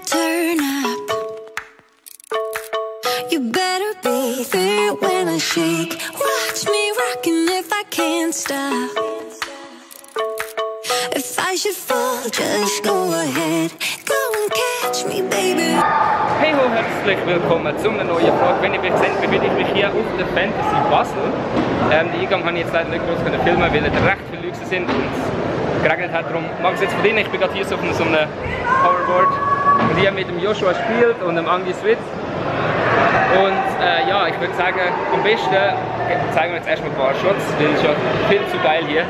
turn up. You better be there when I shake. Watch me rocking if I can't stop. If I should fall, just go ahead. Go and catch me, baby. Hey ho, herzlich willkommen zu einer neuen Frage. Wenn ihr mich seht, befinde ich mich hier auf der Fantasy Basel. Den Eingang habe ich jetzt leider nicht groß filmen, weil da recht viele Leute sind und es geregnet hat. Darum mache ich es jetzt von denen. Ich bin gerade hier so auf so einem Hoverboard und hier mit dem Joshua spielt und dem Andy Switz. Und ja, ich würde sagen, am besten zeigen wir jetzt erstmal ein paar Shots, weil es ist ja viel zu geil hier.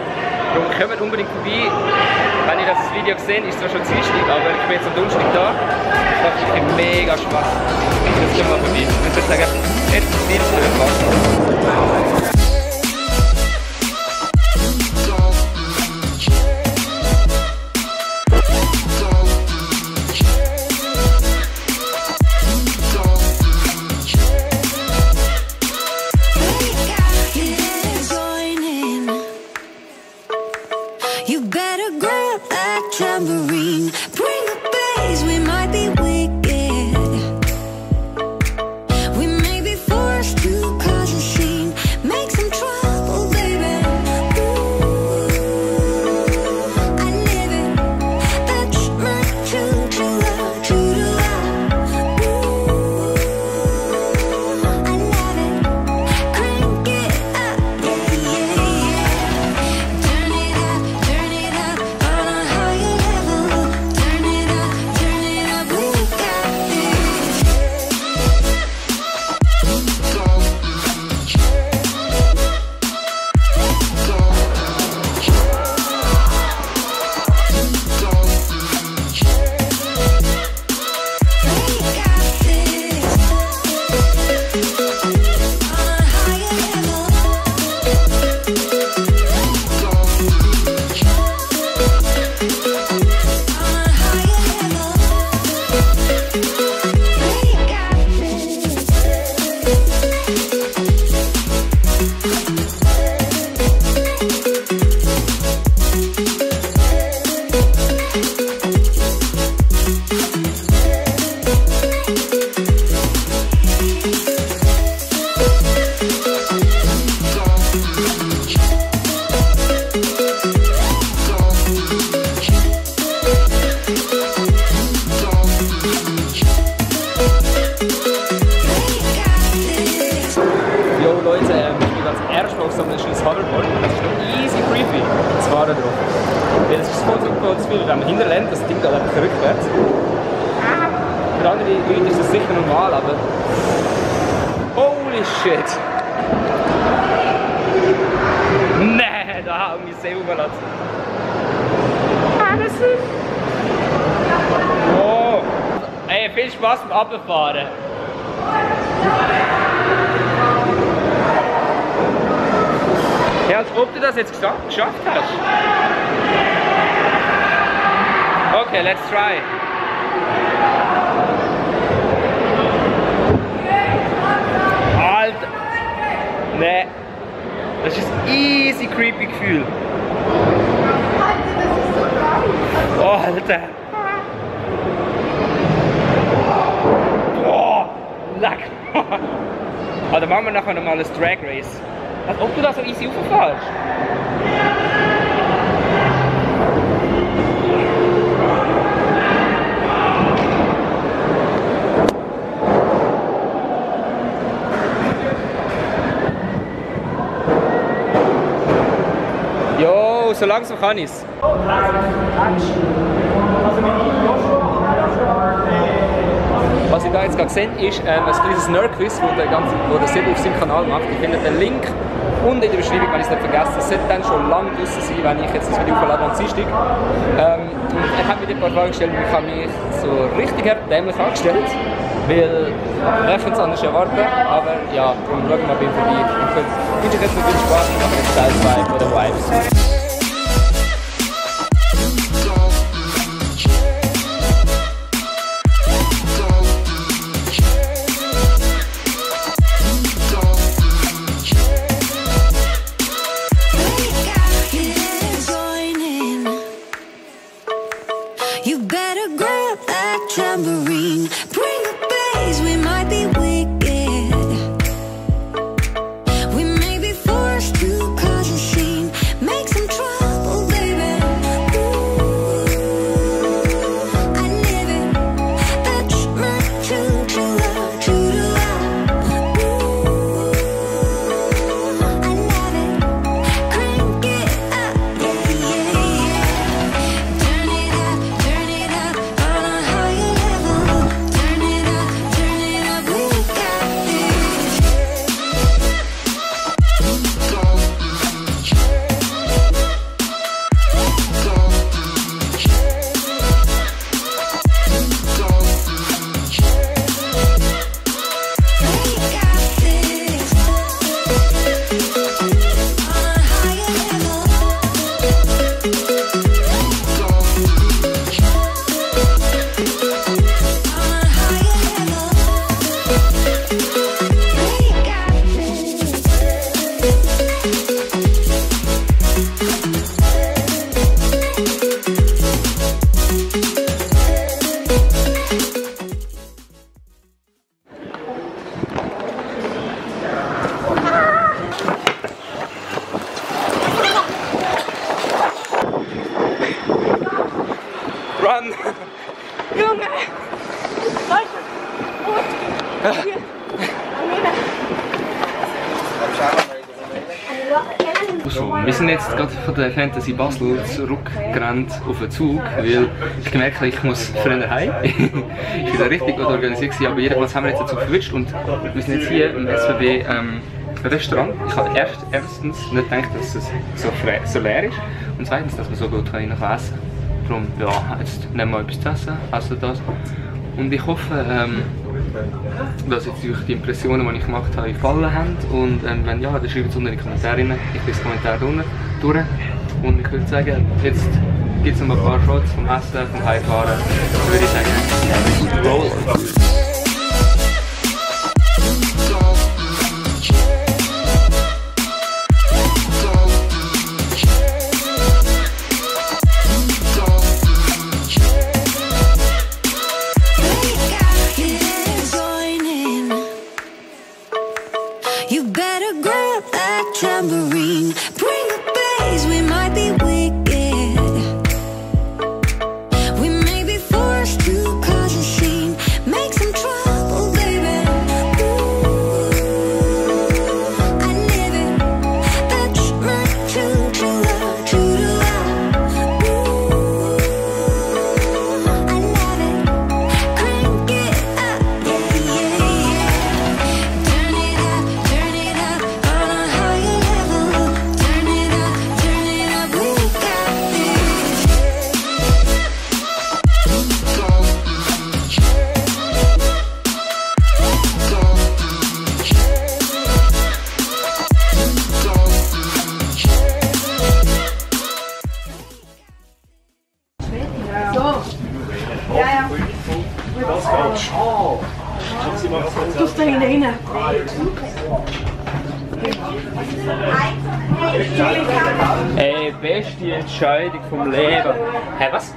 Darum kommt unbedingt vorbei. Wenn ihr das Video gesehen habt, ist es zwar schon Dienstag, aber ich bin jetzt am Donnerstag da. Das macht wirklich mega Spaß. Jetzt gehen wir mal vorbei. Ich würde sagen, jetzt viel Spaß. You better grab that tambourine. Bring the bass, we might be wicked. We may be forced to cause a scene. Make some trouble, baby. Ooh, I live it. That's my to-do-la, to-do-la. Ooh, I love it. Crank it up, yeah, yeah, yeah. Turn it up. Turn it up on a higher level. Turn it up, we got this. Yo Leute, ich bin ganz erst auf so einem schönes Hoverboard. Das ist noch easy creepy. Das war da drauf. Weil es ist voll super das Gefühl, wenn man hinterlässt, das Ding geht einfach rückwärts. Für andere Leute ist das sicher normal, aber holy shit! Nee, da haben wir sehr überlassen. Das ist... Wow! Ey, viel Spaß beim Abfahren! Ja, als ob du das jetzt geschafft hast. Okay, let's try. Alter! Nee. Das ist ein easy creepy Gefühl. Oh, Alter! Boah! Leck! Also machen wir nachher nochmal ein Drag Race. Als ob du da so easy rauffährst. Jo, so langsam kann ich's. Was ihr da jetzt gerade gesehen ist ein kleines Nerd-Quiz, wo der Sebo auf seinem Kanal macht. Ihr findet den Link unten in der Beschreibung, wenn ich es nicht vergesse. Es sollte dann schon lange draußen sein, wenn ich jetzt das Video verlade am Dienstag. Und er hat mir ein paar Fragen gestellt und ich habe mich so richtig dämlich angestellt, weil wer könnte es anders erwarten, aber ja, darum schauen wir mal bei ihm vorbei. Ich wünsche euch jetzt noch viel Spaß und machen jetzt Teil 2 von den Vibes. You better grab that that tambourine. Bring the bass, we might be wicked. We may be forced to cause a scene, make some trouble, baby. Ooh, I live it. That's my choo-choo-la, choo-choo-la. Ooh, I love it. Crank it up, yeah, yeah, yeah. Turn it up on a higher level. Turn it up, we got this. Run! Junge! Leute! So, wir sind jetzt gerade von der Fantasy Basel zurückgerannt auf den Zug, weil ich gemerkt habe, ich muss früher heim. Ich war da richtig gut organisiert, aber jedenfalls haben wir jetzt dazu verwünscht und wir sind jetzt hier im SBB Restaurant. Ich habe erstens nicht gedacht, dass es so leer ist und zweitens, dass wir so gut rein essen können. Darum, ja, jetzt nehmen wir etwas zu essen, also das. Und ich hoffe, dass jetzt durch die Impressionen, die ich gemacht habe, gefallen haben. Und wenn ja, dann schreibt es unten in die Kommentare rein. Ich lese die Kommentare unten durch. Und ich würde sagen, jetzt gibt es noch ein paar Shots vom Essen, vom Heimfahren. Dann würde ich sagen, roll! You better grab that tambourine. Bring the bass, we might be wicked. We may be forced to cause a scene, make some trouble, baby. Ooh, I live it. That's my choo-choo-la, choo-choo-la. Ooh, I love it. Crank it up, yeah, yeah, yeah. Turn it up on a higher level. Turn it up, we got this. Tust da hinein. Ey, beste Entscheidung vom Leben. Hä, was?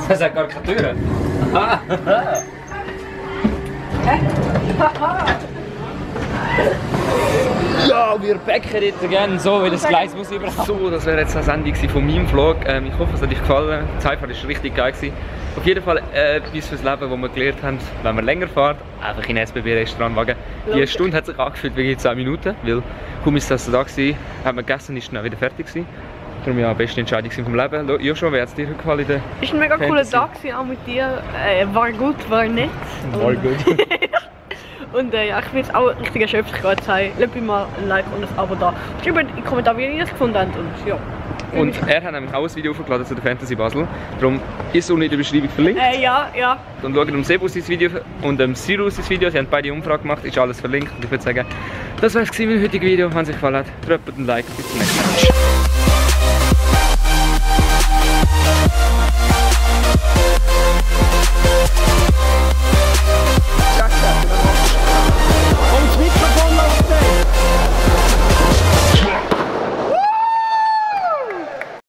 Das hat gar keine Türen. Ja, wir backen jetzt gerne so, wie das Gleis muss überhaupt. So, das wäre jetzt eine Sendung von meinem Vlog. Ich hoffe, es hat euch gefallen. Die Zeitfahrt war richtig geil. Auf jeden Fall etwas fürs Leben, das wir gelernt haben, wenn man länger fährt, einfach in ein SBB-Restaurant wagen. Die Stunde hat sich angefühlt wie 10 Minuten, weil kaum ist das da gewesen, haben wir gegessen, ist dann wieder fertig gewesen. Darum ja, beste Entscheidung vom Leben. Joshua, wie hat es dir gefallen? Es war ein mega cooler Tag auch mit dir. War gut, war nett. War gut. Und ja, ich bin jetzt auch richtig erschöpft. Ich gehe jetzt heim. Lasst mir mal ein Like und ein Abo da. Schreibt in die Kommentare, wie ihr es gefunden habt. Und ja. Und er hat nämlich auch ein Video hochgeladen zu der Fantasy Basel. Darum ist es unten in der Beschreibung verlinkt. Ja. Dann schaut um Sebus sein Video und Sirus sein Video. Sie haben beide Umfrage gemacht, ist alles verlinkt. Und ich würde sagen, das war es mit dem heutigen Video. Wenn es euch gefallen hat, drückt ein Like. Bis zum nächsten Mal.